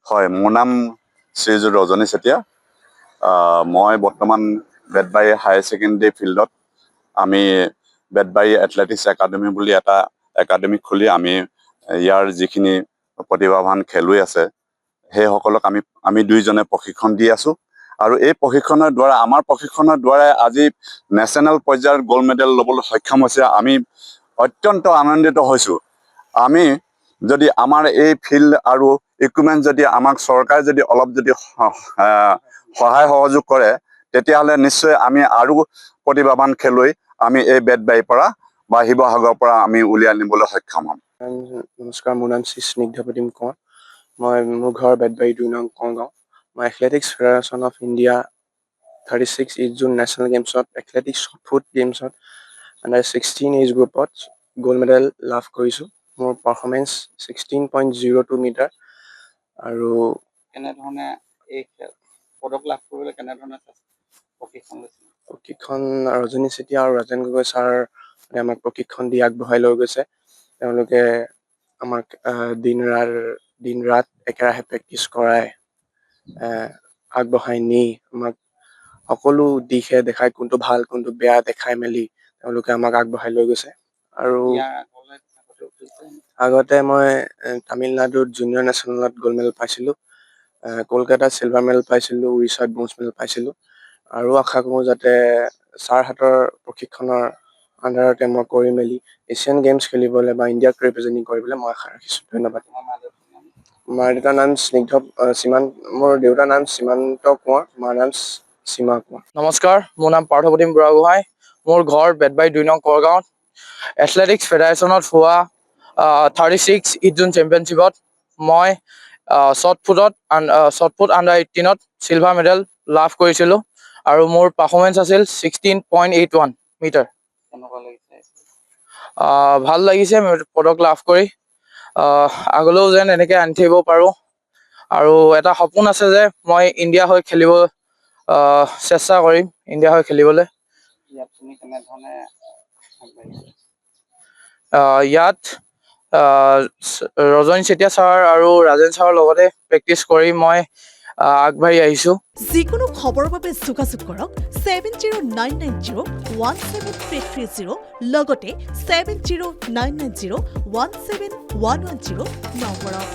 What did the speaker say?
হয়, মোৰ নাম শ্ৰীযুত ৰজনী চেতিয়া। মই বৰ্তমান বেতবাৰী হায়াৰ ছেকেণ্ডেৰী ফিল্ডত আমি বেতবাৰী এথলেটিক্স একাডেমি বুলি এটা একাডেমি খুলি আমি ইয়াৰ যিখিনি প্ৰতিভাৱান খেলুৱৈ আছে সেইসকলক আমি দুইজনে প্ৰশিক্ষণ দি আছোঁ। আৰু এই প্ৰশিক্ষণৰ দ্বাৰা আমাৰ প্ৰশিক্ষণৰ দ্বাৰাই আজি নেশ্যনেল পৰ্যায়ৰ গ'ল্ড মেডেল ল'বলৈ সক্ষম হৈছে। আমি অত্যন্ত আনন্দিত হৈছোঁ। আমি যদি আমাৰ এই ফিল্ড আৰু ইকুইপমেণ্ট যদি আমাক চৰকাৰে যদি অলপ যদি সহায় সহযোগ কৰে তেতিয়াহ'লে নিশ্চয় আমি আৰু প্ৰতিভাৱান খেলুৱৈ আমি এই বেতবাৰীৰ পৰা বা শিৱসাগৰৰ পৰা আমি উলিয়াই নিবলৈ সক্ষম হ'ম। নমস্কাৰ, মোৰ নাম শ্ৰী স্নিগ্ধপ্ৰতিম কোঁৱৰ। মোৰ ঘৰ বেতবাৰী 2 নং কংগাঁও। মই athletics federation of India 36 east Jon national গেমছত এথলেটিক্স ফুট গেমছত আণ্ডাৰ 16 এজ গ্ৰুপত গ'ল্ড মেডেল লাভ কৰিছোঁ। মোৰ পাৰফৰ্মেঞ্চ 16.02 মিটাৰ। আৰু কেনেধৰণে এই পদক লাভ কৰিবলৈ কেনেধৰণে প্ৰশিক্ষণ লৈছিল? প্ৰশিক্ষণ ৰজনী চেতিয়া আৰু ৰাজেন গগৈ ছাৰ আমাক প্ৰশিক্ষণ দি আগবঢ়াই লৈ গৈছে। তেওঁলোকে আমাক দিন ৰাত একেৰাহে প্ৰেক্টিচ কৰাই আগবঢ়াই নি আমাক সকলো দিশে দেখাই, কোনটো ভাল কোনটো বেয়া দেখাই মেলি তেওঁলোকে আমাক আগবঢ়াই লৈ গৈছে। আৰু আগতে মই তামিলনাডুত জুনিয়ৰ নেশ্যনেলত গ'ল্ড মেডেল পাইছিলোঁ, কলকাতাত চিলভাৰ মেডেল পাইছিলোঁ, উৰিষ্যাত ব্ৰঞ্জ মেডেল পাইছিলোঁ। আৰু আশা কৰোঁ যাতে ছাৰহঁতৰ প্ৰশিক্ষণৰ আণ্ডাৰতে মই কৰি মেলি এছিয়ান গেমছ খেলিবলৈ বা ইণ্ডিয়াক ৰিপ্ৰেজেণ্টিং কৰিবলৈ মই আশা ৰাখিছোঁ। ধন্যবাদ। মাৰ দেউতাৰ নাম মোৰ দেউতাৰ নাম সীমান্ত কোঁৱৰ, মাৰ নাম সীমা কোঁৱৰ। নমস্কাৰ, মোৰ নাম পাৰ্থপ্ৰতিম বুঢ়াগোহাঁই। মোৰ ঘৰ বেতবাৰী 2 নং কৰগাঁৱত। এথলেটিক্স ফেডাৰেশ্যনত হোৱা 36 ইষ্ট জোন চেম্পিয়নশ্বিপত মই শ্বট ফুট আণ্ডাৰ 18ত চিলভাৰ মেডেল লাভ কৰিছিলোঁ আৰু মোৰ পাৰফৰ্মেঞ্চ আছিল 16.81 মিটাৰ। ভাল লাগিছে পদক লাভ কৰি। আগলৈও যেন এনেকৈ আনি থাকিব পাৰোঁ। আৰু এটা সপোন আছে যে মই ইণ্ডিয়া হৈ খেলিব চেষ্টা কৰিম, ইণ্ডিয়া হৈ খেলিবলৈ। ইয়াত ৰজনী চেতিয়া ছাৰ আৰু ৰাজেন ছাৰৰ লগতে প্ৰেক্টিচ কৰি মই আগবাঢ়ি আহিছোঁ। যিকোনো খবৰৰ বাবে যোগাযোগ কৰক 7099017330 লগতে 7099017110 নম্বৰত।